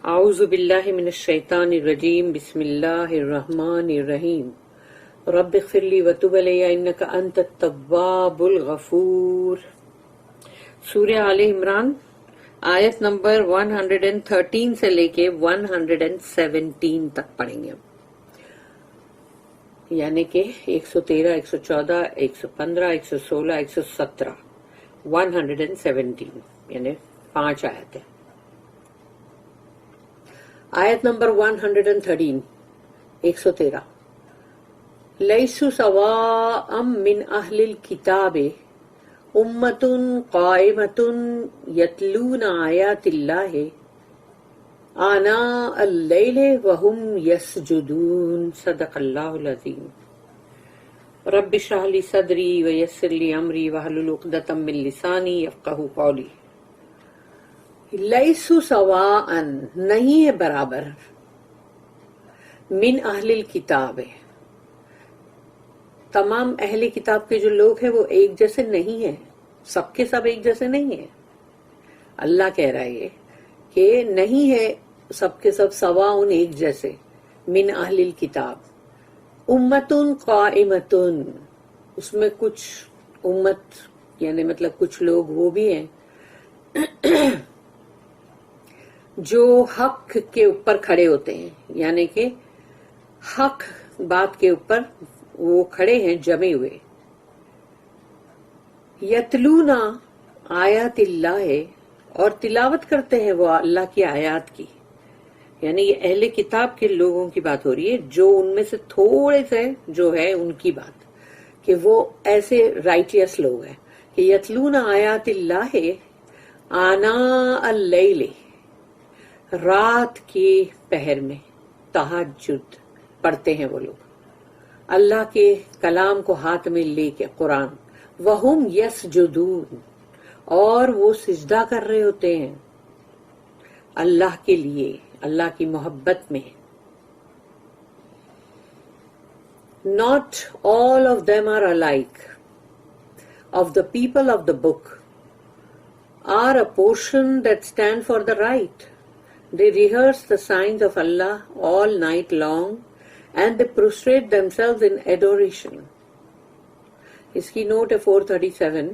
اعوذ باللہ من الشیطان الرجیم بسم اللہ الرحمن الرحیم رب اغفر لی وتب علی انک انت التواب الغفور۔ سورہ آل عمران آیت نمبر 113 سے لے کے 117 تک پڑھیں گے، یعنی کہ 113، 114، 115، 116، 117، 117 یعنی 5 آیتیں۔ آیت نمبر 113، 113 لیسوا سواء من اہل الکتاب امۃ قائمۃ یتلون آیات اللہ آناء اللیل وہم یسجدون۔ صدق اللہ العظیم۔ رب اشرح لی صدری ویسر لی امری واحلل عقدۃ من لسانی یفقہوا قولی۔ لیسوا سواء نہیں ہے برابر، من اہل الکتاب تمام اہل کتاب کے جو لوگ ہیں وہ ایک جیسے نہیں ہیں، سب کے سب ایک جیسے نہیں ہیں۔ اللہ کہہ رہا ہے کہ نہیں ہے سب کے سب سواء ایک جیسے، من اہل الکتاب امۃ قائمۃ، اس میں کچھ امت یعنی مطلب کچھ لوگ وہ بھی ہیں جو حق کے اوپر کھڑے ہوتے ہیں، یعنی کہ حق بات کے اوپر وہ کھڑے ہیں جمے ہوئے۔ یتلون آیات اللہ اور تلاوت کرتے ہیں وہ اللہ کی آیات کی، یعنی یہ اہل کتاب کے لوگوں کی بات ہو رہی ہے، جو ان میں سے تھوڑے سے جو ہے ان کی بات، کہ وہ ایسے رائٹیس لوگ ہیں کہ یتلون آیات اللہ آناء اللیل، رات کے پہر میں تہجد پڑھتے ہیں وہ لوگ اللہ کے کلام کو ہاتھ میں لے کے، قرآن، وہم یسجدون، اور وہ سجدہ کر رہے ہوتے ہیں اللہ کے لیے، اللہ کی محبت میں۔ Not all of them are alike. Of the people of the book are a portion that stand for the right. They rehearse the signs of Allah all night long and they prostrate themselves in adoration. اس کی note ہے 437۔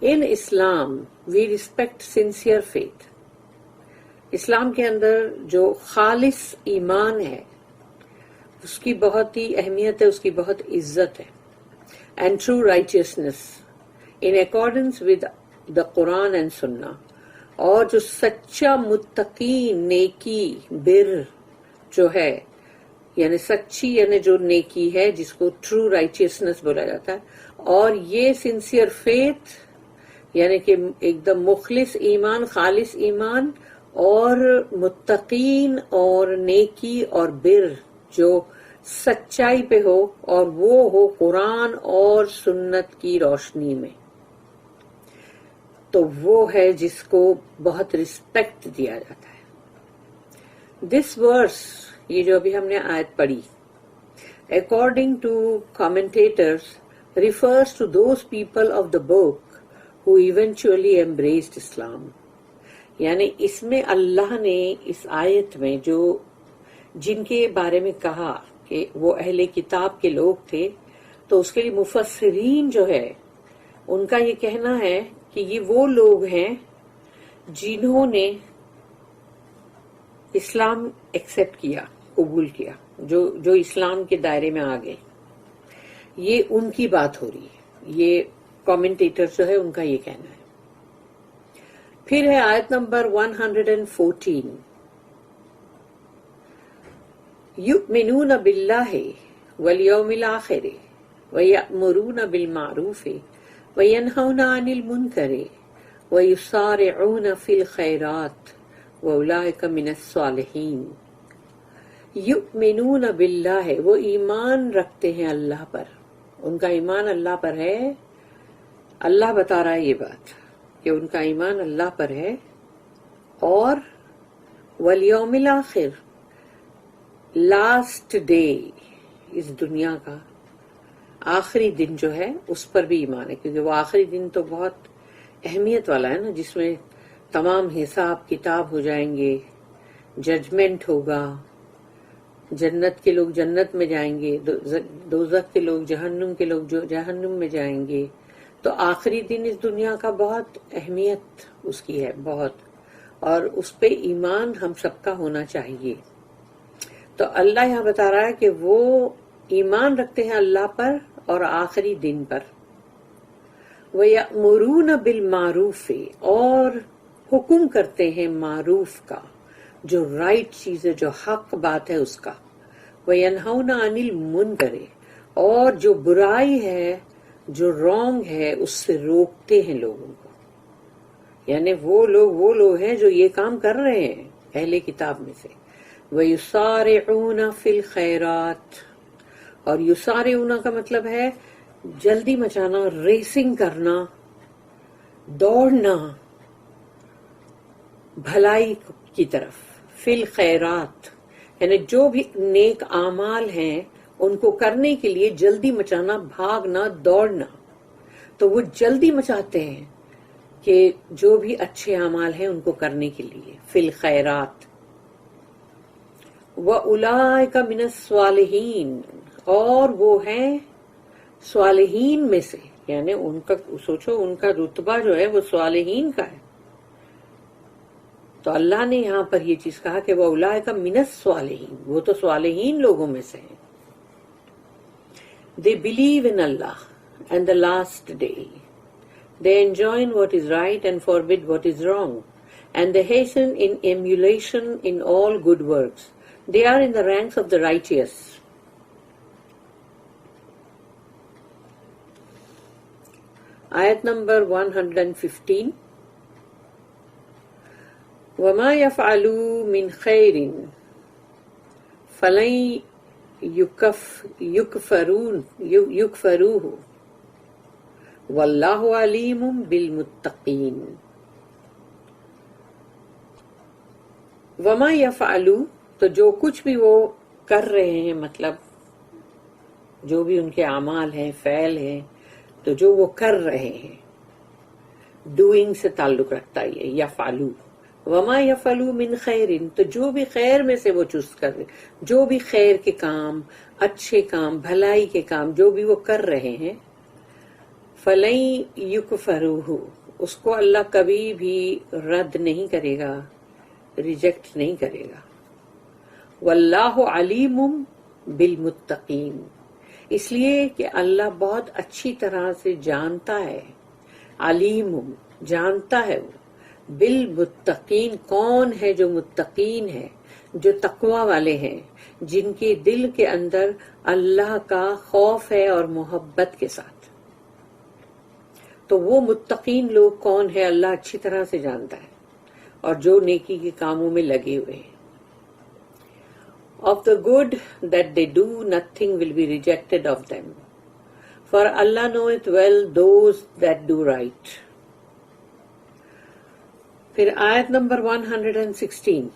In Islam we respect sincere faith. اسلام کے اندر جو خالص ایمان ہے اس کی بہت ہی اہمیت ہے، اس کی بہت عزت ہے۔ And true righteousness in accordance with the Quran and Sunnah، اور جو سچا متقی نیکی بر جو ہے، یعنی سچی یعنی جو نیکی ہے جس کو ٹرو رائچیسنس بولا جاتا ہے، اور یہ سنسیئر فیتھ یعنی کہ ایک دم مخلص ایمان، خالص ایمان، اور متقین اور نیکی اور بر جو سچائی پہ ہو، اور وہ ہو قرآن اور سنت کی روشنی میں، تو وہ ہے جس کو بہت رسپیکٹ دیا جاتا ہے۔ دس ورس، یہ جو ابھی ہم نے آیت پڑھی، according to commentators refers to those people of the book who eventually embraced Islam۔ یعنی اس میں اللہ نے اس آیت میں جو جن کے بارے میں کہا کہ وہ اہل کتاب کے لوگ تھے، تو اس کے لیے مفسرین جو ہے ان کا یہ کہنا ہے کہ یہ وہ لوگ ہیں جنہوں نے اسلام ایکسپٹ کیا، قبول کیا، جو اسلام کے دائرے میں آ گئے، یہ ان کی بات ہو رہی ہے۔ یہ کامنٹیٹر جو ہے ان کا یہ کہنا ہے۔ پھر ہے آیت نمبر 114، یؤمنون باللہ والیوم الآخر ویأمرون بالمعروف وینہون عن المنکر ویسارعون فی الخیرات واولئک من الصالحین۔ یؤمنون باللہ، وہ ایمان رکھتے ہیں اللہ پر، ان کا ایمان اللہ پر ہے۔ اللہ بتا رہا ہے یہ بات کہ ان کا ایمان اللہ پر ہے، اور والیوم الآخر، لاسٹ ڈے، اس دنیا کا آخری دن جو ہے اس پر بھی ایمان ہے، کیونکہ وہ آخری دن تو بہت اہمیت والا ہے نا، جس میں تمام حساب کتاب ہو جائیں گے، ججمنٹ ہوگا، جنت کے لوگ جنت میں جائیں گے، دوزخ کے لوگ جو جہنم میں جائیں گے. تو آخری دن اس دنیا کا بہت اہمیت اس کی ہے، بہت، اور اس پہ ایمان ہم سب کا ہونا چاہیے. تو اللہ یہاں بتا رہا ہے کہ وہ ایمان رکھتے ہیں اللہ پر اور آخری دن پر. وَيَأْمُرُونَ بِالْمَعْرُوفِ، اور حکم کرتے ہیں معروف کا، جو رائٹ چیز ہے، جو حق بات ہے اس کا. وَيَنْهَوْنَ عَنِ الْمُنْكَرِ، اور جو برائی ہے، جو رانگ ہے، اس سے روکتے ہیں لوگوں کو. یعنی وہ لوگ ہیں جو یہ کام کر رہے ہیں اہل کتاب میں سے. وَيُسَارِعُونَ فِي الْخَيْرَاتِ، اور یسارعون کا مطلب ہے جلدی مچانا، ریسنگ کرنا، دوڑنا بھلائی کی طرف. فی الخیرات یعنی جو بھی نیک اعمال ہیں ان کو کرنے کے لیے جلدی مچانا، بھاگنا، دوڑنا. تو وہ جلدی مچاتے ہیں کہ جو بھی اچھے اعمال ہیں ان کو کرنے کے لیے. فی الخیرات. وَأُولَئِكَ مِنَ الصَّالِحِينَ، اور وہ ہیں صالحین میں سے. یعنی ان کا سوچو، ان کا رتبہ جو ہے وہ صالحین کا ہے. تو اللہ نے یہاں پر یہ چیز کہا کہ وَأُولَئِكَ مِنَ الصَّالِحِينَ، وہ تو صالحین لوگوں میں سے ہیں. They believe in Allah and the last day. They enjoin what is right and forbid what is wrong. And they hasten in emulation in all good works. They are in the ranks of the righteous. Ayat number 115. وَمَا يَفْعَلُوا مِنْ خَيْرٍ فَلَنْ يُكْفَرُوهُ وَاللَّهُ عَلِيمٌ بِالْمُتَّقِينَ. وَمَا يَفْعَلُوا، تو جو کچھ بھی وہ کر رہے ہیں، مطلب جو بھی ان کے اعمال ہیں، فعل ہیں، تو جو وہ کر رہے ہیں، ڈوئنگ سے تعلق رکھتا ہے یہ یفعلوا. وما یفعلوا من خیر، تو جو بھی خیر میں سے وہ چوز کر رہے، جو بھی خیر کے کام، اچھے کام، بھلائی کے کام جو بھی وہ کر رہے ہیں، فَلَن يُكْفَرُوهُ، اس کو اللہ کبھی بھی رد نہیں کرے گا، ریجیکٹ نہیں کرے گا. واللہ علیم بالمتقین، اس لیے کہ اللہ بہت اچھی طرح سے جانتا ہے، علیم جانتا ہے وہ، بالمتقین کون ہے جو متقین ہے، جو تقوی والے ہیں، جن کے دل کے اندر اللہ کا خوف ہے اور محبت کے ساتھ. تو وہ متقین لوگ کون ہے اللہ اچھی طرح سے جانتا ہے، اور جو نیکی کے کاموں میں لگے ہوئے ہیں. Of the good that they do, nothing will be rejected of them. For Allah knoweth well those that do right. پھر آیت نمبر 116.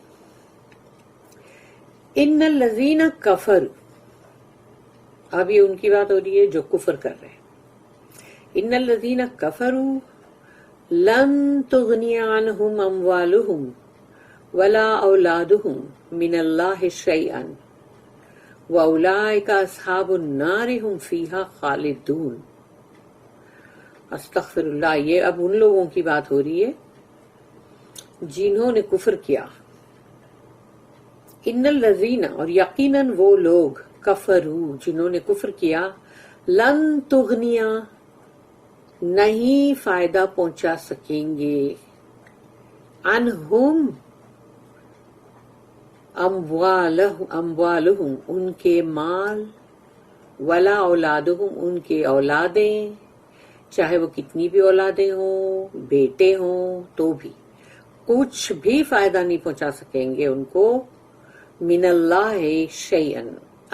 ان الذین کفروا، اب یہ ان کی بات ہو رہی ہے جو کفر کر رہے ہیں. ان الذین کفروا لن تغنی عنہم اموالہم ولا اولادہم من اللہ شیئا واولئک اصحاب النار ہم فیہا خالدون. استغفر اللہ. یہ اب ان لوگوں کی بات ہو رہی ہے جنہوں نے کفر کیا. ان الذین، اور یقیناً وہ لوگ، کفروا جنہوں نے کفر کیا، لن تغنیا نہیں فائدہ پہنچا سکیں گے، عنہم اموالہم ان کے مال، ولا اولادہم ان کے اولادیں، چاہے وہ کتنی بھی اولادیں ہوں، بیٹے ہوں، تو بھی کچھ بھی فائدہ نہیں پہنچا سکیں گے ان کو، من اللہ شیئن،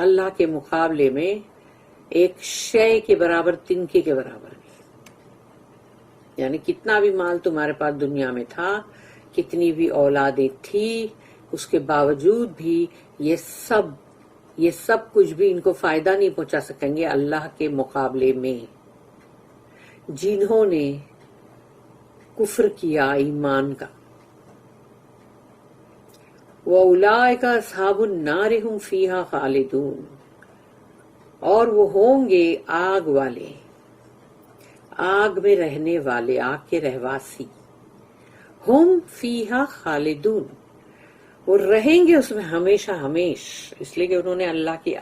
اللہ کے مقابلے میں ایک شے کے برابر، تنکے کے برابر. یعنی کتنا بھی مال تمہارے پاس دنیا میں تھا، کتنی بھی اولادیں تھی، اس کے باوجود بھی یہ سب کچھ بھی ان کو فائدہ نہیں پہنچا سکیں گے اللہ کے مقابلے میں. جنہوں نے کفر کیا ایمان کا، وَأُولَٰئِكَ أَصْحَابُ النَّارِ هُمْ فِيهَا خَالِدُونَ، اور وہ ہوں گے آگ والے، آگ میں رہنے والے، آگ کے رہواسی. ہم فیہا خالدون، وہ رہیں گے اس میں ہمیشہ ہمیش، اس لیے کہ انہوں نے اللہ کی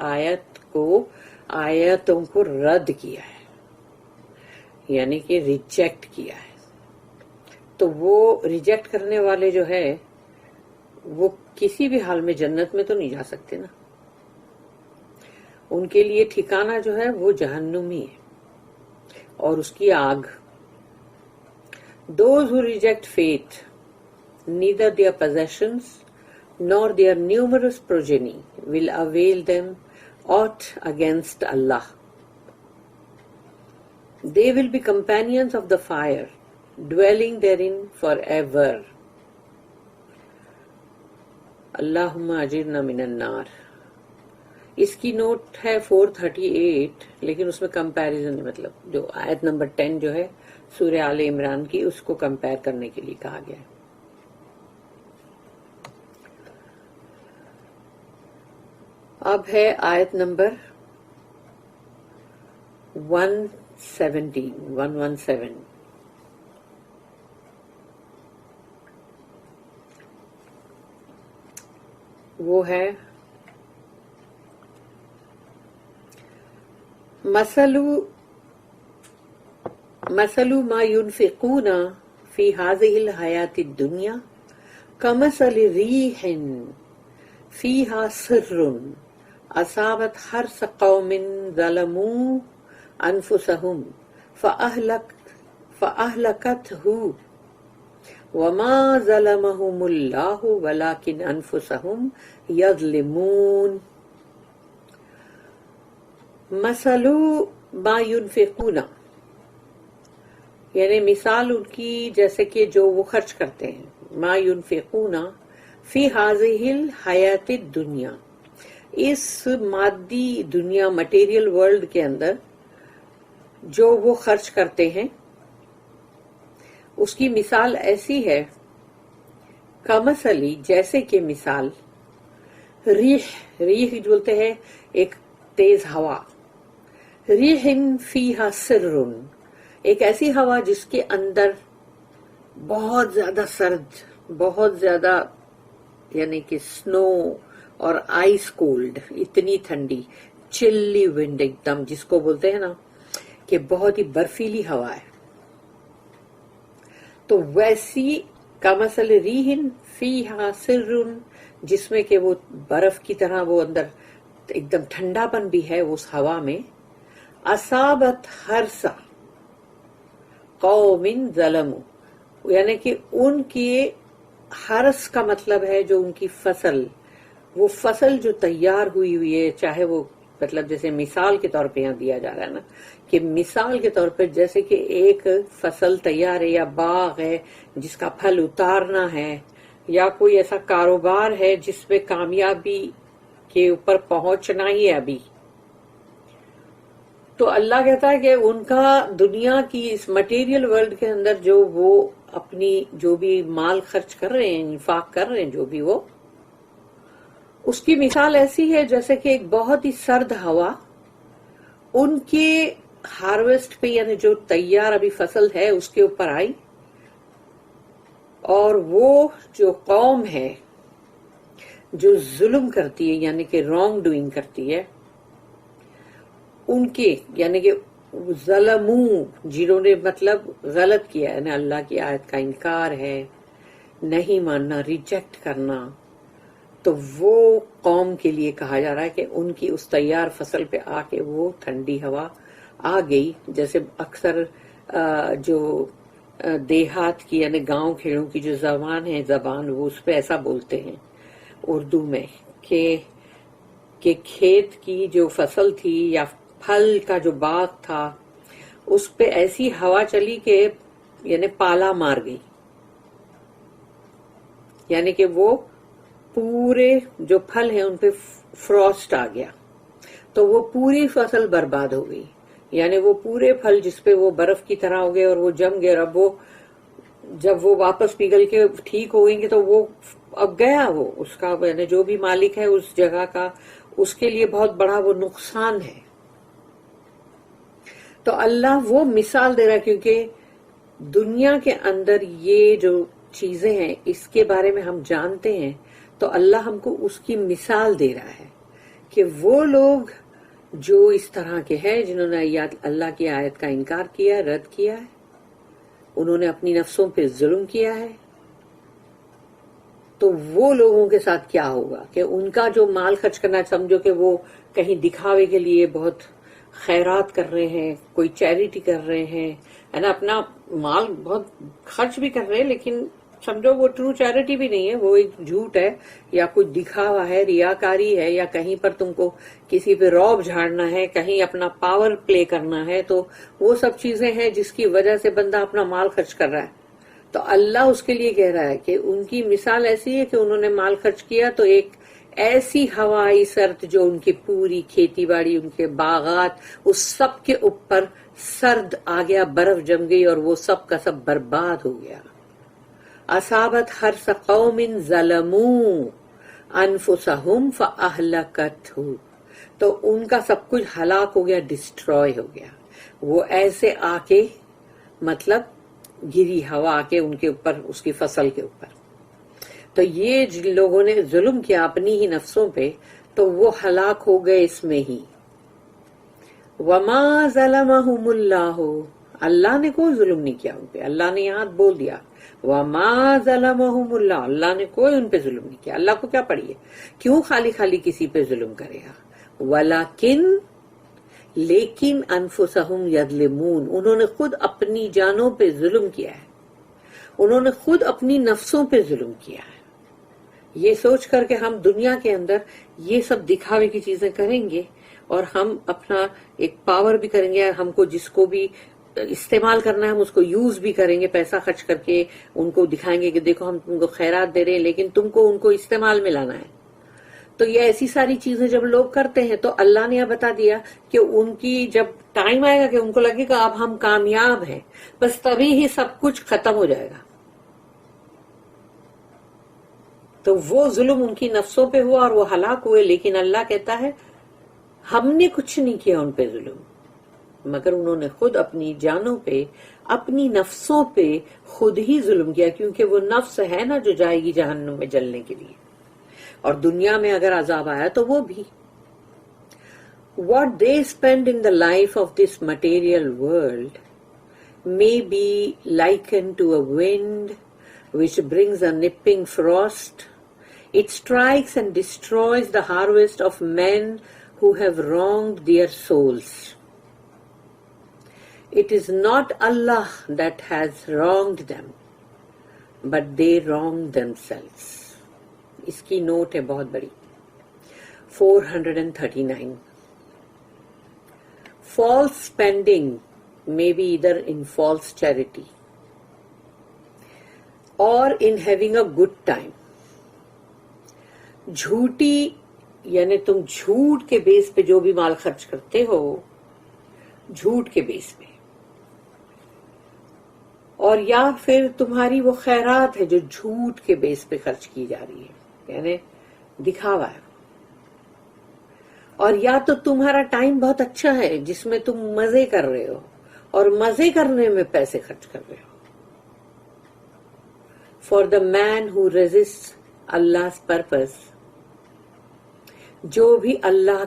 آیتوں کو رد کیا ہے، یعنی کہ ریجیکٹ کیا ہے. تو وہ ریجیکٹ کرنے والے جو ہے وہ کسی بھی حال میں جنت میں تو نہیں جا سکتے نا، ان کے لیے ٹھکانہ جو ہے وہ جہنم ہی ہے اور اس کی آگ. Those who reject faith, neither their possessions nor their numerous progeny will avail them aught against Allah. They will be companions of the fire, dwelling therein forever. اللہم اجرنا من النار. اس کی نوٹ ہے 438، لیکن اس میں کمپیریزن، مطلب جو آیت نمبر 10 جو ہے سورہ آل عمران کی، اس کو کمپیئر کرنے کے لیے کہا گیا ہے. اب ہے آیت نمبر 117. وہ ہے مثل ما ينفقون في هذه الحياة الدنيا كمثل ريح فيها سر أصابت حرث قوم ظلموا أنفسهم فأهلكته وما ظلمهم الله ولكن أنفسهم يظلمون. مثل ما ينفقون، یعنی مثال ان کی جیسے کہ جو وہ خرچ کرتے ہیں. ما ينفقون فی هذه الحیات الدنیا، اس مادی دنیا، مٹیریل ورلڈ کے اندر جو وہ خرچ کرتے ہیں، اس کی مثال ایسی ہے کمثلی، جیسے کہ مثال ریح بولتے ہیں ایک تیز ہوا، ریح فیہا سر، ایک ایسی ہوا جس کے اندر بہت زیادہ سرد، بہت زیادہ یعنی کہ سنو اور آئس کولڈ، اتنی ٹھنڈی، چلی ونڈ ایک دم، جس کو بولتے ہیں نا کہ بہت ہی برفیلی ہوا ہے. تو ویسی کمثل ریح فیہا سر، جس میں کہ وہ برف کی طرح وہ اندر ایک دم ٹھنڈا پن بھی ہے اس ہوا میں. اصابت حرث قوم ظلموا، یعنی کہ ان کی حرث کا مطلب ہے جو ان کی فصل، وہ فصل جو تیار ہوئی ہے، چاہے وہ مطلب جیسے مثال کے طور پہ یہاں دیا جا رہا ہے نا، کہ مثال کے طور پہ جیسے کہ ایک فصل تیار ہے یا باغ ہے جس کا پھل اتارنا ہے، یا کوئی ایسا کاروبار ہے جس میں کامیابی کے اوپر پہنچنا ہی ہے ابھی. تو اللہ کہتا ہے کہ ان کا دنیا کی اس مٹیریل ورلڈ کے اندر جو وہ اپنی جو بھی مال خرچ کر رہے ہیں، انفاق کر رہے ہیں جو بھی، وہ اس کی مثال ایسی ہے جیسے کہ ایک بہت ہی سرد ہوا ان کے ہارویسٹ پہ، یعنی جو تیار ابھی فصل ہے اس کے اوپر آئی، اور وہ جو قوم ہے جو ظلم کرتی ہے، یعنی کہ رانگ ڈوئنگ کرتی ہے، ان کے یعنی کہ ظلموں، جنہوں نے مطلب غلط کیا ہے، یعنی اللہ کی آیت کا انکار ہے، نہیں ماننا، ریجیکٹ کرنا، تو وہ قوم کے لیے کہا جا رہا ہے کہ ان کی اس تیار فصل پہ آ کے وہ ٹھنڈی ہوا آ گئی. جیسے اکثر جو دیہات کی یعنی گاؤں کھیڑوں کی جو زبان وہ اس پہ ایسا بولتے ہیں اردو میں کہ کھیت کی جو فصل تھی یا پھل کا جو باغ تھا اس پہ ایسی ہوا چلی کہ یعنی پالا مار گئی، یعنی کہ وہ پورے جو پھل ہیں ان پہ فراسٹ آ گیا، تو وہ پوری فصل برباد ہو گئی. یعنی وہ پورے پھل جس پہ وہ برف کی طرح ہو گئے اور وہ جم گئے، اور اب وہ جب وہ واپس پگھل کے ٹھیک ہو گئیں گے تو وہ اب گیا، وہ اس کا یعنی جو بھی مالک ہے اس جگہ کا، اس کے لیے بہت بڑا وہ نقصان ہے. تو اللہ وہ مثال دے رہا ہے، کیونکہ دنیا کے اندر یہ جو چیزیں ہیں اس کے بارے میں ہم جانتے ہیں، تو اللہ ہم کو اس کی مثال دے رہا ہے کہ وہ لوگ جو اس طرح کے ہیں جنہوں نے اللہ کی آیت کا انکار کیا، رد کیا ہے، انہوں نے اپنی نفسوں پہ ظلم کیا ہے، تو وہ لوگوں کے ساتھ کیا ہوگا کہ ان کا جو مال خرچ کرنا، سمجھو کہ وہ کہیں دکھاوے کے لیے بہت خیرات کر رہے ہیں، کوئی چیریٹی کر رہے ہیں، ہے نا، اپنا مال بہت خرچ بھی کر رہے ہیں، لیکن سمجھو وہ ٹرو چیریٹی بھی نہیں ہے، وہ ایک جھوٹ ہے یا کوئی دکھاوا ہے، ریاکاری ہے، یا کہیں پر تم کو کسی پہ رعب جھاڑنا ہے، کہیں اپنا پاور پلے کرنا ہے، تو وہ سب چیزیں ہیں جس کی وجہ سے بندہ اپنا مال خرچ کر رہا ہے. تو اللہ اس کے لیے کہہ رہا ہے کہ ان کی مثال ایسی ہے کہ انہوں نے مال خرچ کیا تو ایک ایسی ہوائی سرد جو ان کی پوری کھیتی باڑی، ان کے باغات، اس سب کے اوپر سرد آ گیا، برف جم گئی اور وہ سب کا سب برباد ہو گیا. اصابت حرث قوم ظلموا انفسهم فاہلکتہ، تو ان کا سب کچھ ہلاک ہو گیا، ڈسٹروائے ہو گیا. وہ ایسے آ کے مطلب گری ہوا آ کے ان کے اوپر، اس کی فصل کے اوپر. تو یہ جن لوگوں نے ظلم کیا اپنی ہی نفسوں پہ، تو وہ ہلاک ہو گئے اس میں ہی. وما ظلمہم اللہ، اللہ نے کوئی ظلم نہیں کیا ان پہ. اللہ نے یہاں بول دیا وما ظلمہم اللہ، اللہ نے کوئی ان پہ ظلم نہیں کیا. اللہ کو کیا پڑی ہے، کیوں خالی خالی کسی پہ ظلم کرے گا. لیکن انفسہم یظلمون، انہوں نے خود اپنی جانوں پہ ظلم کیا ہے، انہوں نے خود اپنی نفسوں پہ ظلم کیا ہے. یہ سوچ کر کہ ہم دنیا کے اندر یہ سب دکھاوے کی چیزیں کریں گے اور ہم اپنا ایک پاور بھی کریں گے، ہم کو جس کو بھی استعمال کرنا ہے ہم اس کو یوز بھی کریں گے، پیسہ خرچ کر کے ان کو دکھائیں گے کہ دیکھو ہم تم کو خیرات دے رہے ہیں، لیکن تم کو ان کو استعمال میں لانا ہے. تو یہ ایسی ساری چیزیں جب لوگ کرتے ہیں تو اللہ نے یہ بتا دیا کہ ان کی جب ٹائم آئے گا کہ ان کو لگے گا اب ہم کامیاب ہیں، بس تبھی ہی سب کچھ ختم ہو جائے گا. تو وہ ظلم ان کی نفسوں پہ ہوا اور وہ ہلاک ہوئے. لیکن اللہ کہتا ہے ہم نے کچھ نہیں کیا ان پہ ظلم، مگر انہوں نے خود اپنی جانوں پہ، اپنی نفسوں پہ خود ہی ظلم کیا، کیونکہ وہ نفس ہے نا جو جائے گی جہنم میں جلنے کے لیے، اور دنیا میں اگر عذاب آیا تو وہ بھی. What they spend in the life of this material world may be likened to a wind which brings a nipping frost. It strikes and destroys the harvest of men who have wronged their souls. It is not Allah that has wronged them, but they wronged themselves. اس کی note ہے بہت بڑی. 439. False spending may be either in false charity or in having a good time. جھوٹی یعنی تم جھوٹ کے بیس پہ جو بھی مال خرچ کرتے ہو، جھوٹ کے بیس پہ، اور یا پھر تمہاری وہ خیرات ہے جو جھوٹ کے بیس پہ خرچ کی جا رہی ہے، یعنی دکھاوا ہے، اور یا تو تمہارا ٹائم بہت اچھا ہے جس میں تم مزے کر رہے ہو اور مزے کرنے میں پیسے خرچ کر رہے ہو. For the man who resists Allah's purpose، جو بھی اللہ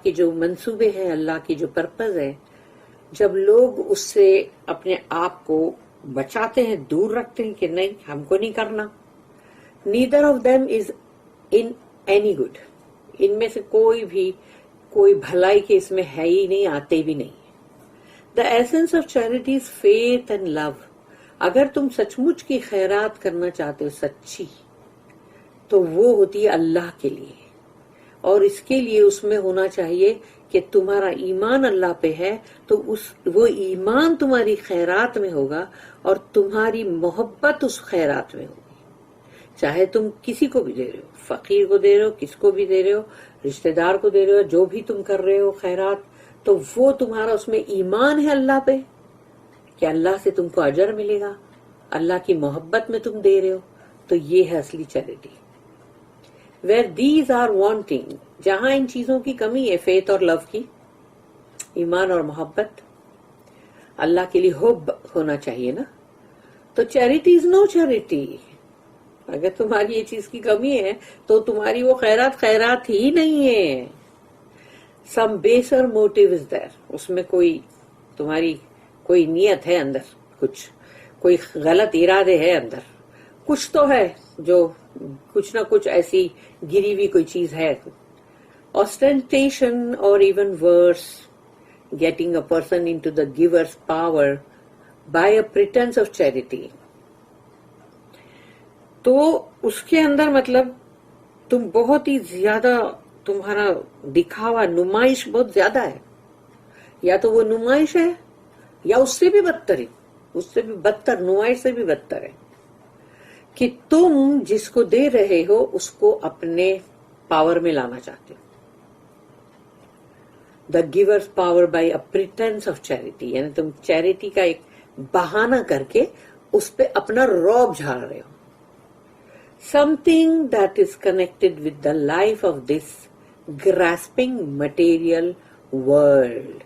کی جو منصوبے ہیں، اللہ کی جو پرپز ہے، جب لوگ اس سے اپنے آپ کو بچاتے ہیں، دور رکھتے ہیں کہ نہیں ہم کو نہیں کرنا. neither of them is in any good، ان میں سے کوئی بھلائی کے اس میں ہے ہی نہیں، آتے بھی نہیں. the essence of charity is faith and love. اگر تم سچ مچ کی خیرات کرنا چاہتے ہو سچی، تو وہ ہوتی ہے اللہ کے لیے، اور اس کے لیے اس میں ہونا چاہیے کہ تمہارا ایمان اللہ پہ ہے، تو وہ ایمان تمہاری خیرات میں ہوگا اور تمہاری محبت اس خیرات میں ہوگی. چاہے تم کسی کو بھی دے رہے ہو، فقیر کو دے رہے ہو، کس کو بھی دے رہے ہو، رشتہ دار کو دے رہے ہو، جو بھی تم کر رہے ہو خیرات، تو وہ تمہارا اس میں ایمان ہے اللہ پہ کہ اللہ سے تم کو اجر ملے گا، اللہ کی محبت میں تم دے رہے ہو، تو یہ ہے اصلی charity. where these are wanting، جہاں ان چیزوں کی کمی ہے، فیتھ اور لو کی، ایمان اور محبت، اللہ کے لیے حب ہونا چاہیے نا، تو چیریٹی از نو چیریٹی. اگر تمہاری یہ چیز کی کمی ہے تو تمہاری وہ خیرات ہی نہیں ہے. سم بیسر موٹیو از دیر، اس میں تمہاری کوئی نیت ہے اندر، کوئی غلط ارادے ہے اندر، کچھ تو ہے جو کچھ نہ کچھ ایسی گری ہوئی کوئی چیز ہے. Ostentation or even worse, getting a person into the giver's power by a pretense of charity. تو اس کے اندر مطلب تم بہت ہی زیادہ، تمہارا دکھاوا، نمائش بہت زیادہ ہے، یا تو وہ نمائش ہے یا اس سے بھی بدتر ہے، اس سے بھی بدتر، نمائش سے بھی بدتر ہے کہ تم جس کو دے رہے ہو اس کو اپنے پاور میں لانا چاہتے ہو. The givers power by a pretence of charity, یعنی تم چیریٹی کا ایک بہانہ کر کے اس پہ اپنا رعب جھاڑ رہے ہو. Something that is connected with the life of this grasping material world.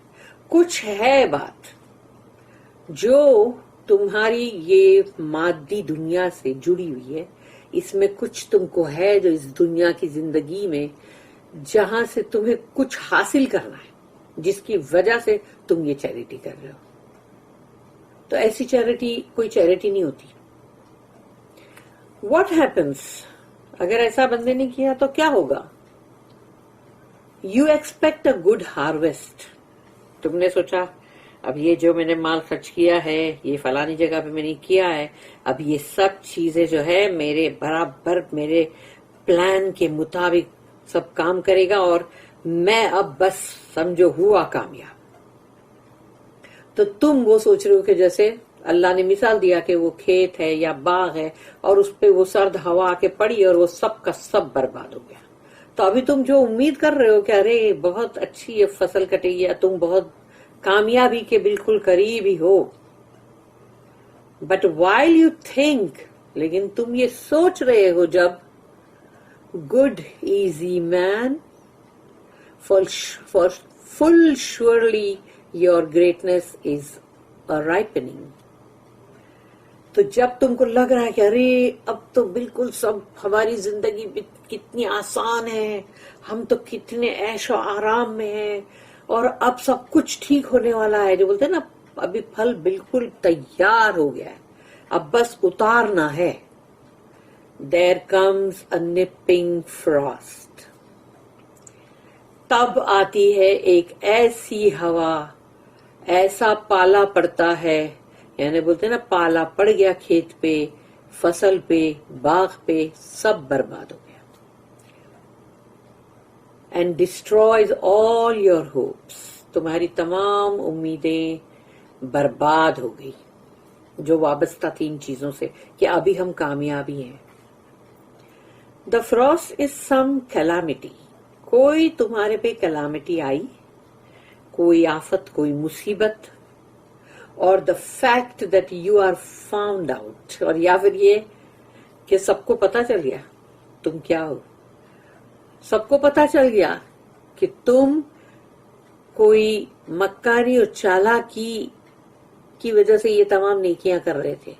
کچھ ہے بات جو تمہاری یہ مادی دنیا سے جڑی ہوئی ہے، اس میں کچھ تم کو ہے جو اس دنیا کی زندگی میں، جہاں سے تمہیں کچھ حاصل کرنا ہے، جس کی وجہ سے تم یہ چیریٹی کر رہے ہو. تو ایسی چیریٹی کوئی چیریٹی نہیں ہوتی. What happens؟ اگر ایسا بندے نے کیا تو کیا ہوگا؟ You expect a good harvest. تم نے سوچا اب یہ جو میں نے مال خرچ کیا ہے، یہ فلانی جگہ پہ میں نے کیا ہے، اب یہ سب چیزیں جو ہے میرے برابر میرے پلان کے مطابق سب کام کرے گا اور میں اب بس سمجھو ہوا کامیاب. تو تم وہ سوچ رہے ہو کہ جیسے اللہ نے مثال دیا کہ وہ کھیت ہے یا باغ ہے اور اس پہ وہ سرد ہوا آ کے پڑی اور وہ سب کا سب برباد ہو گیا. تو ابھی تم جو امید کر رہے ہو کہ ارے بہت اچھی یہ فصل کٹے گی، تم بہت کامیابی کے بالکل قریب ہی ہو. بٹ وائل یو تھنک، لیکن تم یہ سوچ رہے ہو جب، good easy man for full surely your greatness is ripening. تو جب تم کو لگ رہا ہے کہ ارے اب تو بالکل سب ہماری زندگی کتنی آسان ہے، ہم تو کتنے عیش و آرام میں ہیں اور اب سب کچھ ٹھیک ہونے والا ہے، جو بولتے ہیں نا ابھی پھل بالکل تیار ہو گیا ہے، اب بس اتارنا ہے. There comes a nipping frost. تب آتی ہے ایک ایسی ہوا، ایسا پالا پڑتا ہے، یعنی بولتے ہیں نا پالا پڑ گیا کھیت پہ، فصل پہ، باغ پہ، سب برباد ہو گیا. And destroys all your hopes, تمہاری تمام امیدیں برباد ہو گئی جو وابستہ تھی ان چیزوں سے کہ ابھی ہم کامیابی ہیں. دا فروسٹ از سم کیلامٹی، کوئی تمہارے پہ کیلامٹی آئی، کوئی آفت، کوئی مصیبت، اور the fact that you are found out, اور یا پھر یہ کہ سب کو پتا چل گیا تم کیا ہو، سب کو پتا چل گیا کہ تم کوئی مکاری اور چالاکی کی وجہ سے یہ تمام نیکیاں کر رہے تھے.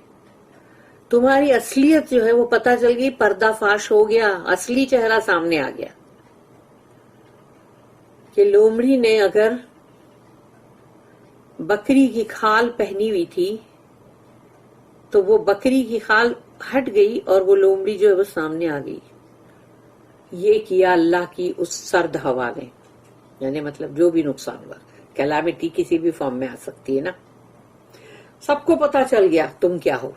تمہاری اصلیت جو ہے وہ پتا چل گئی، پردہ فاش ہو گیا، اصلی چہرہ سامنے آ گیا کہ لومڑی نے اگر بکری کی کھال پہنی ہوئی تھی تو وہ بکری کی کھال ہٹ گئی اور وہ لومڑی جو ہے وہ سامنے آ گئی. یہ کیا اللہ کی اس سرد ہوا نے، یعنی مطلب جو بھی نقصان ہوا، کیلامٹی کسی بھی فارم میں آ سکتی ہے نا. سب کو پتا چل گیا تم کیا ہو،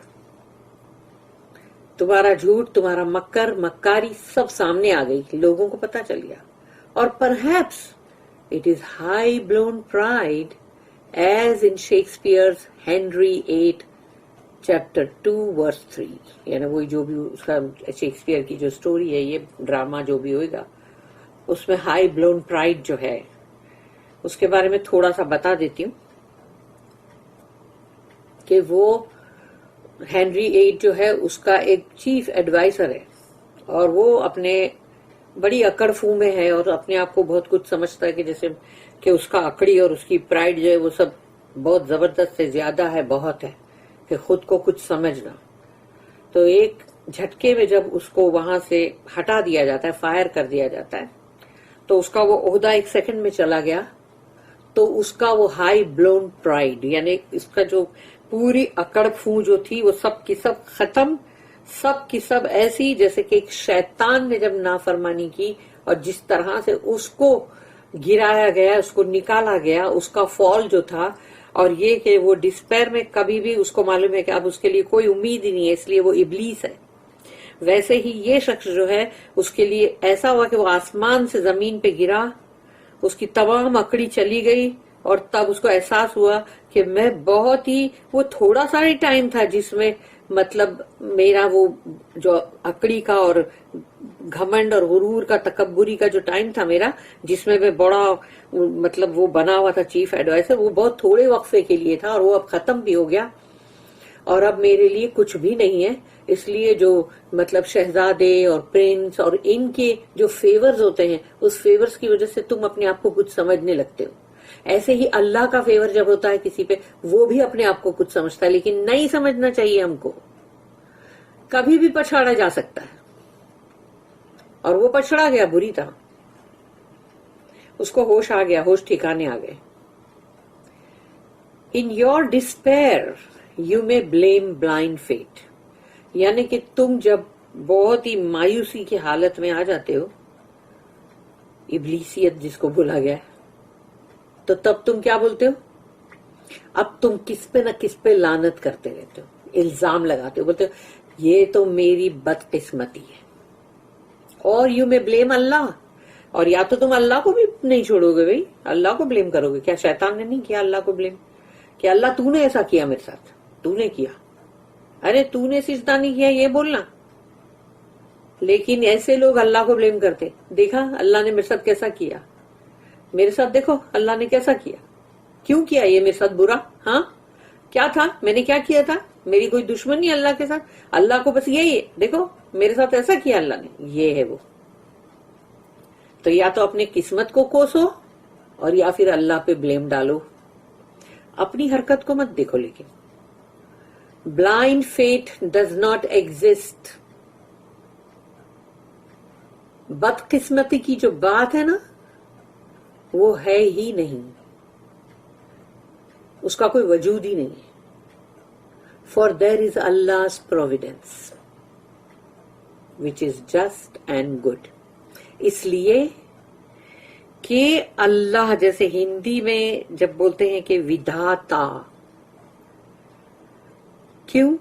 تمہارا جھوٹ، تمہارا مکاری سب سامنے آ گئی، لوگوں کو پتا چل گیا. اور perhaps it is high blown pride as in Shakespeare's Henry VIII chapter 2 verse 3، یعنی وہی جو بھی اس کا شیکسپیئر کی جو سٹوری ہے، یہ ڈرامہ جو بھی ہوئے گا، اس میں ہائی بلون پرائڈ جو ہے اس کے بارے میں تھوڑا سا بتا دیتی ہوں کہ وہ ہینری VIII جو ہے اس کا ایک چیف ایڈوائزر ہے، اور وہ اپنے بڑی اکڑ فو میں ہے اور اپنے آپ کو بہت کچھ سمجھتا ہے کہ جیسے کہ اس کا اکڑی اور اس کی پرائڈ جو ہے وہ سب بہت زبردست سے زیادہ ہے، بہت ہے کہ خود کو کچھ سمجھنا. تو ایک جھٹکے میں جب اس کو وہاں سے ہٹا دیا جاتا ہے، فائر کر دیا جاتا ہے، تو اس کا وہ عہدہ 1 سیکنڈ میں چلا گیا. تو اس کا وہ ہائی بلون پرائڈ، یعنی اس کا جو پوری اکڑ فو جو تھی وہ سب کی سب ختم، سب کی سب ایسی جیسے کہ ایک شیطان نے جب نافرمانی کی اور جس طرح سے اس کو گرایا گیا، اس کو نکالا گیا، اس کا فال جو تھا، اور یہ کہ وہ ڈسپیر میں کبھی بھی اس کو معلوم ہے کہ اب اس کے لیے کوئی امید ہی نہیں ہے، اس لیے وہ ابلیس ہے. ویسے ہی یہ شخص جو ہے اس کے لیے ایسا ہوا کہ وہ آسمان سے زمین پہ گرا، اس کی تمام اکڑی چلی گئی، اور تب اس کو احساس ہوا کہ میں بہت ہی، وہ تھوڑا سا ہی ٹائم تھا جس میں مطلب میرا وہ جو اکڑی کا اور گھمنڈ اور غرور کا، تکبری کا جو ٹائم تھا میرا، جس میں بڑا مطلب وہ بنا ہوا تھا چیف ایڈوائزر، وہ بہت تھوڑے وقفے کے لیے تھا اور وہ اب ختم بھی ہو گیا، اور اب میرے لیے کچھ بھی نہیں ہے. اس لیے جو مطلب شہزادے اور پرنس اور ان کے جو فیورز ہوتے ہیں، اس فیورز کی وجہ سے تم اپنے آپ کو کچھ سمجھنے لگتے ہو. ایسے ہی اللہ کا فیور جب ہوتا ہے کسی پہ، وہ بھی اپنے آپ کو کچھ سمجھتا ہے، لیکن نہیں سمجھنا چاہیے ہم کو. کبھی بھی پچھاڑا جا سکتا ہے، اور وہ پچھڑا گیا بری طرح، اس کو ہوش آ گیا، ہوش ٹھکانے آ گئے. In your despair you may blame blind fate. یعنی کہ تم جب بہت ہی مایوسی کی حالت میں آ جاتے ہو، ابلیسیت جس کو بولا گیا ہے، تو تب تم کیا بولتے ہو؟ اب تم کس پہ نہ کس پہ لعنت کرتے رہتے ہو، الزام لگاتے ہو، بولتے ہو یہ تو میری بدقسمتی ہے. اور یو میں بلیم اللہ، اور یا تو تم اللہ کو بھی نہیں چھوڑو گے، بھائی اللہ کو بلیم کرو گے. کیا شیطان نے نہیں کیا اللہ کو بلیم کہ اللہ تو نے ایسا کیا میرے ساتھ، تو نے کیا، ارے تو نے سجدہ نہیں کیا، یہ بولنا. لیکن ایسے لوگ اللہ کو بلیم کرتے، دیکھا اللہ نے میرے ساتھ کیسا کیا، میرے ساتھ دیکھو اللہ نے کیسا کیا، کیوں کیا یہ میرے ساتھ برا، ہاں کیا تھا، میں نے کیا کیا تھا، میری کوئی دشمنی اللہ کے ساتھ، اللہ کو بس یہی ہے، دیکھو میرے ساتھ ایسا کیا اللہ نے، یہ ہے وہ. تو یا تو اپنے قسمت کو کوسو اور یا پھر اللہ پہ بلیم ڈالو. اپنی حرکت کو مت دیکھو. لیکن blind fate does not exist. بدقسمتی کی جو بات ہے نا، وہ ہے ہی نہیں، اس کا کوئی وجود ہی نہیں. For there is Allah's providence which is just and good. اس لیے کہ اللہ، جیسے ہندی میں جب بولتے ہیں کہ ودھاتا، کیوں؟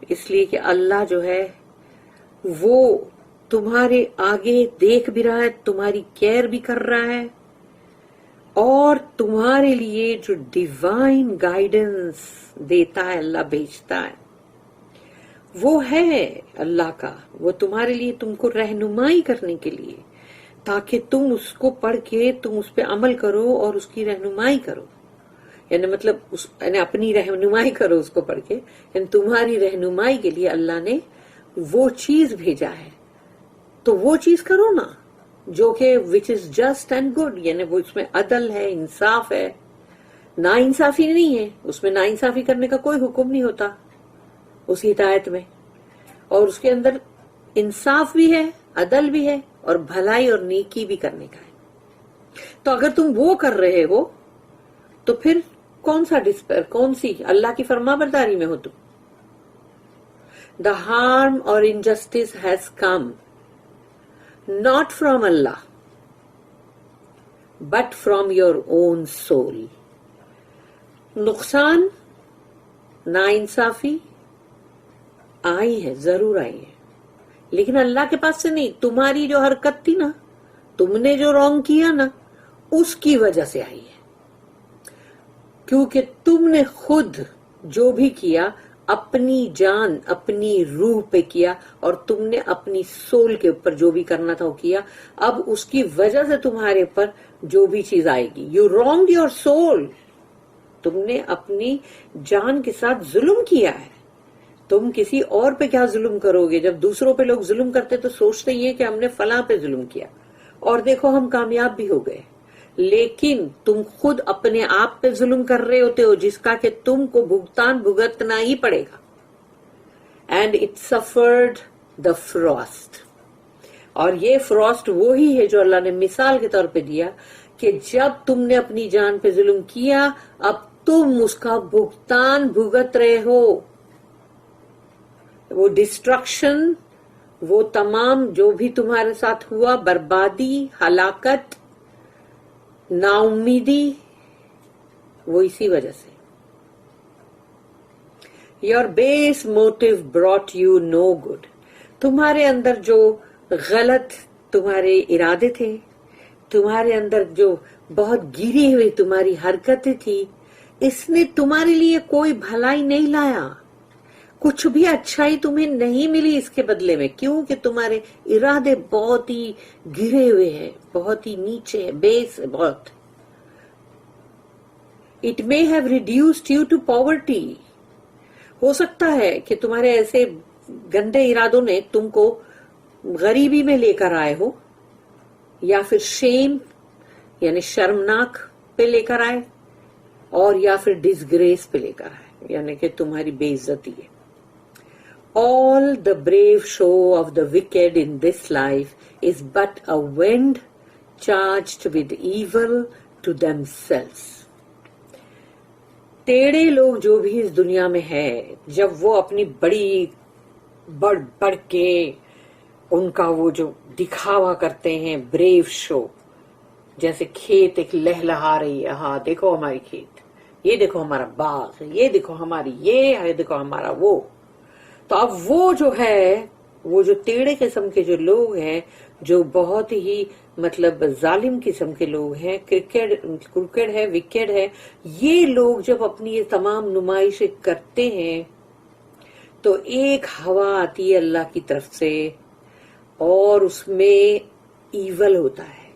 اس لیے کہ اللہ جو ہے وہ تمہارے آگے دیکھ بھی رہا ہے، تمہاری کیئر بھی کر رہا ہے، اور تمہارے لیے جو ڈیوائن گائیڈنس دیتا ہے، اللہ بھیجتا ہے، وہ ہے اللہ کا. وہ تمہارے لیے تم کو رہنمائی کرنے کے لیے، تاکہ تم اس کو پڑھ کے تم اس پہ عمل کرو اور اس کی رہنمائی کرو. یعنی مطلب یعنی اپنی رہنمائی کرو اس کو پڑھ کے، یعنی تمہاری رہنمائی کے لیے اللہ نے وہ چیز بھیجا ہے، تو وہ چیز کرو نا جو کہ وچ از جسٹ اینڈ گڈ. یعنی وہ اس میں عدل ہے، انصاف ہے، نا انصافی نہیں ہے. اس میں نا انصافی کرنے کا کوئی حکم نہیں ہوتا اس ہدایت میں، اور اس کے اندر انصاف بھی ہے، عدل بھی ہے، اور بھلائی اور نیکی بھی کرنے کا ہے. تو اگر تم وہ کر رہے ہو تو پھر کون سا ڈسپیر، کون سی اللہ کی فرما برداری میں ہو تم؟ دا ہارم اور injustice has come not from Allah but from your own soul. نقصان، ناانصافی آئی ہے، ضرور آئی ہے، لیکن اللہ کے پاس سے نہیں. تمہاری جو حرکت تھی نا، تم نے جو رونگ کیا نا، اس کی وجہ سے آئی ہے، کیونکہ تم نے خود جو بھی کیا اپنی جان، اپنی روح پہ کیا، اور تم نے اپنی سول کے اوپر جو بھی کرنا تھا وہ کیا. اب اس کی وجہ سے تمہارے پر جو بھی چیز آئے گی، یو رونگ یور سول. تم نے اپنی جان کے ساتھ ظلم کیا ہے، تم کسی اور پہ کیا ظلم کرو گے؟ جب دوسروں پہ لوگ ظلم کرتے تو سوچتے یہ کہ ہم نے فلاں پہ ظلم کیا اور دیکھو ہم کامیاب بھی ہو گئے، لیکن تم خود اپنے آپ پہ ظلم کر رہے ہوتے ہو جس کا کہ تم کو بھگتان بھگتنا ہی پڑے گا. And it suffered the frost. اور یہ فراسٹ وہی ہے جو اللہ نے مثال کے طور پہ دیا کہ جب تم نے اپنی جان پہ ظلم کیا اب تم اس کا بھگتان بھگت رہے ہو. وہ ڈسٹرکشن، وہ تمام جو بھی تمہارے ساتھ ہوا، بربادی، ہلاکت، نا امیدی، وہ اسی وجہ سے. Your base motive brought you no good. تمہارے اندر جو غلط تمہارے ارادے تھے، تمہارے اندر جو بہت گری ہوئی تمہاری حرکتیں تھی، اس نے تمہارے لیے کوئی بھلائی نہیں لایا. کچھ بھی اچھائی تمہیں نہیں ملی اس کے بدلے میں، کیوں کہ تمہارے ارادے بہت ہی گرے ہوئے ہیں، بہت ہی نیچے ہیں، بیس بہت. It may have reduced you to poverty. ہو سکتا ہے کہ تمہارے ایسے گندے ارادوں نے تم کو غریبی میں لے کر آئے ہو، یا پھر شیم یعنی شرمناک پہ لے کر آئے، اور یا پھر ڈسگریس پہ لے کر آئے یعنی کہ تمہاری بے عزتی ہے. All the brave show of the wicked in this life is but a wind charged with evil to themselves. ٹیڑے لوگ جو بھی اس دنیا میں ہے، جب وہ اپنی بڑی بڑھ کے ان کا وہ جو دکھاوا کرتے ہیں، بریو شو، جیسے کھیت ایک لہلہا رہی ہے، ہاں دیکھو ہماری کھیت، یہ دیکھو ہمارا باغ، یہ دیکھو ہماری یہ دیکھو ہمارا وہ. تو اب وہ جو ہے، وہ جو ٹیڑے قسم کے جو لوگ ہیں، جو بہت ہی مطلب ظالم قسم کے لوگ ہیں، کرکڑ ہے، وکٹ ہے، یہ لوگ جب اپنی یہ تمام نمائشیں کرتے ہیں تو ایک ہوا آتی ہے اللہ کی طرف سے اور اس میں ایول ہوتا ہے،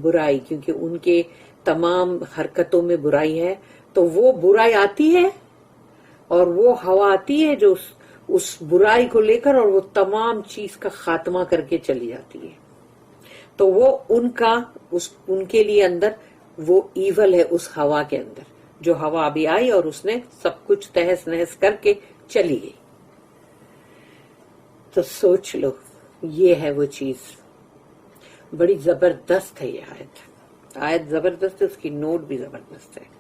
برائی، کیونکہ ان کے تمام حرکتوں میں برائی ہے. تو وہ برائی آتی ہے اور وہ ہوا آتی ہے جو اس برائی کو لے کر اور وہ تمام چیز کا خاتمہ کر کے چلی جاتی ہے. تو وہ ان کے لیے اندر وہ ایول ہے اس ہوا کے اندر، جو ہوا ابھی آئی اور اس نے سب کچھ تہس نہس کر کے چلی گئی. تو سوچ لو، یہ ہے وہ چیز. بڑی زبردست ہے یہ آیت زبردست ہے، اس کی نوٹ بھی زبردست ہے.